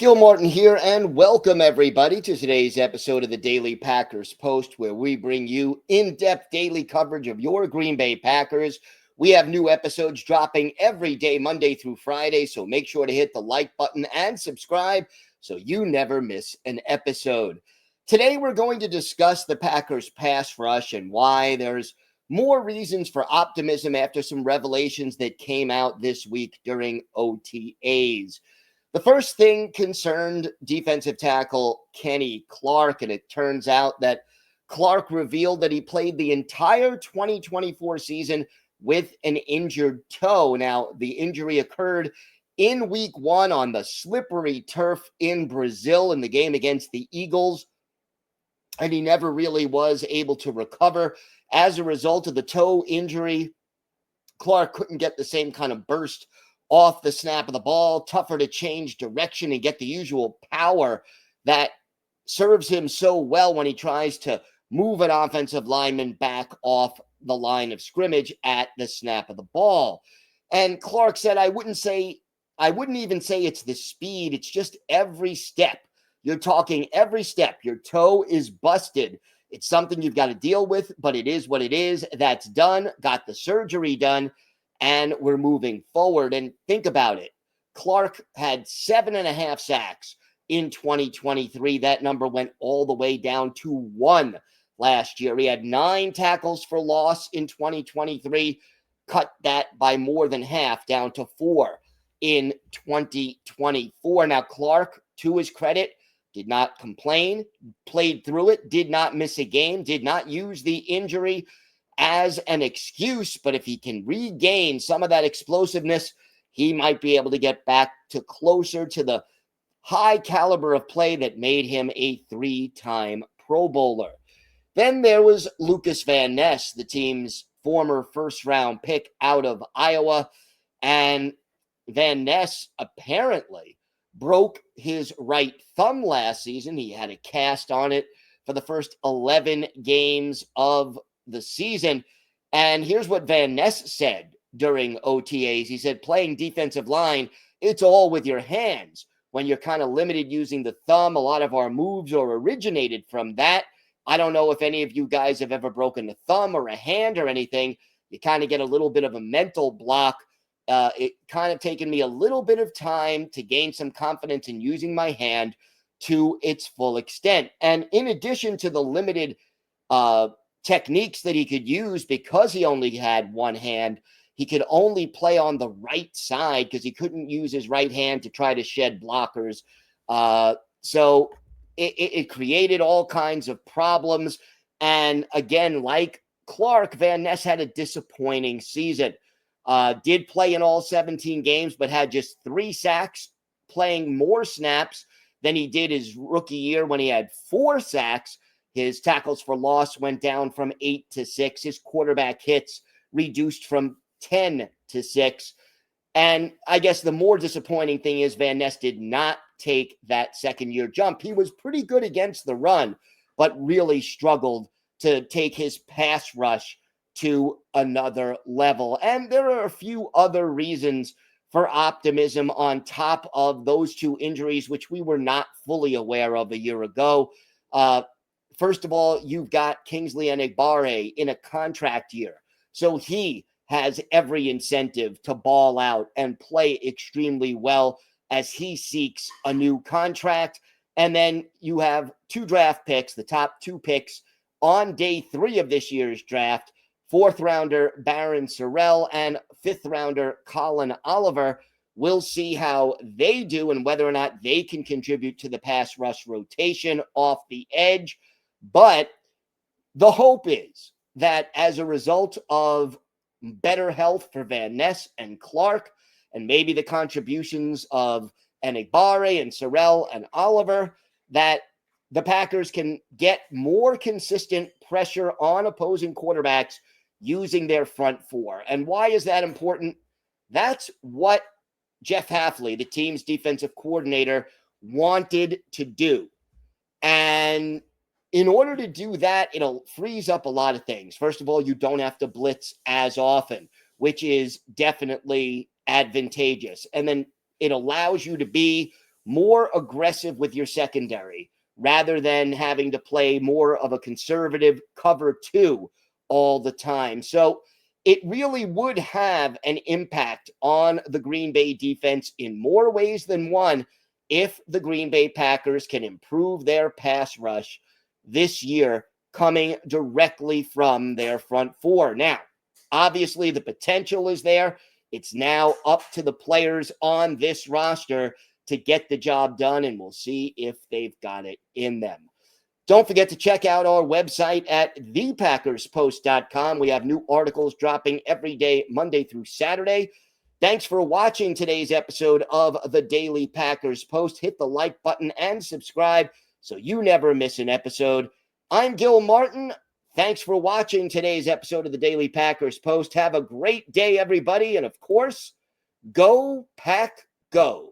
Gil Martin here, and welcome everybody to today's episode of the Daily Packers Post, where we bring you in-depth daily coverage of your Green Bay Packers. We have new episodes dropping every day, Monday through Friday, so make sure to hit the like button and subscribe so you never miss an episode. Today, we're going to discuss the Packers pass rush and why there's more reasons for optimism after some revelations that came out this week during OTAs. The first thing concerned defensive tackle Kenny Clark, and it turns out that Clark revealed that he played the entire 2024 season with an injured toe. Now, the injury occurred in week one on the slippery turf in Brazil in the game against the Eagles, and he never really was able to recover. As a result of the toe injury, Clark couldn't get the same kind of burst off the snap of the ball, tougher to change direction and get the usual power that serves him so well when he tries to move an offensive lineman back off the line of scrimmage at the snap of the ball. And Clark said, I wouldn't even say it's the speed, it's just every step. You're talking every step. Your toe is busted. It's something you've got to deal with, but it is what it is. That's done, got the surgery done, and we're moving forward. And think about it. Clark had 7.5 sacks in 2023. That number went all the way down to 1 last year. He had 9 tackles for loss in 2023, cut that by more than half down to 4 in 2024. Now, Clark, to his credit, did not complain, played through it, did not miss a game, did not use the injury as an excuse, but if he can regain some of that explosiveness, he might be able to get back to closer to the high caliber of play that made him a 3-time Pro Bowler. Then there was Lukas Van Ness, the team's former first-round pick out of Iowa, and Van Ness apparently broke his right thumb last season. He had a cast on it for the first 11 games of the season. And here's what Van Ness said during OTAs. He said, playing defensive line, it's all with your hands. When you're kind of limited using the thumb, a lot of our moves are originated from that. I don't know if any of you guys have ever broken a thumb or a hand or anything. You kind of get a little bit of a mental block. It kind of taken me a little bit of time to gain some confidence in using my hand to its full extent. And in addition to the limited techniques that he could use, because he only had one hand, he could only play on the right side because he couldn't use his right hand to try to shed blockers. So it created all kinds of problems. And again, like Clark, Van Ness had a disappointing season. Did play in all 17 games, but had just 3 sacks, playing more snaps than he did his rookie year when he had 4 sacks. His tackles for loss went down from 8 to 6. His quarterback hits reduced from 10 to 6. And I guess the more disappointing thing is Van Ness did not take that second-year jump. He was pretty good against the run, but really struggled to take his pass rush to another level. And there are a few other reasons for optimism on top of those 2 injuries, which we were not fully aware of a year ago. First of all, you've got Kingsley Enagbare in a contract year. So he has every incentive to ball out and play extremely well as he seeks a new contract. And then you have 2 draft picks, the top 2 picks on day 3 of this year's draft, 4th rounder Barron Sorrell and 5th rounder Colin Oliver. We'll see how they do and whether or not they can contribute to the pass rush rotation off the edge. But the hope is that as a result of better health for Van Ness and Clark, and maybe the contributions of Enagbare and Sorrell and Oliver, that the Packers can get more consistent pressure on opposing quarterbacks using their front 4. And why is that important? That's what Jeff Hafley, the team's defensive coordinator, wanted to do. And in order to do that, it'll freeze up a lot of things. First of all, you don't have to blitz as often, which is definitely advantageous. And then it allows you to be more aggressive with your secondary rather than having to play more of a conservative cover two all the time. So it really would have an impact on the Green Bay defense in more ways than one if the Green Bay Packers can improve their pass rush this year coming directly from their front four. Now, obviously, the potential is there. It's now up to the players on this roster to get the job done, and we'll see if they've got it in them. Don't forget to check out our website at thepackerspost.com. We have new articles dropping every day, Monday through Saturday. Thanks for watching today's episode of the Daily Packers Post. Hit the like button and subscribe so you never miss an episode. I'm Gil Martin. Thanks for watching today's episode of the Daily Packers Post. Have a great day, everybody. And of course, go Pack Go.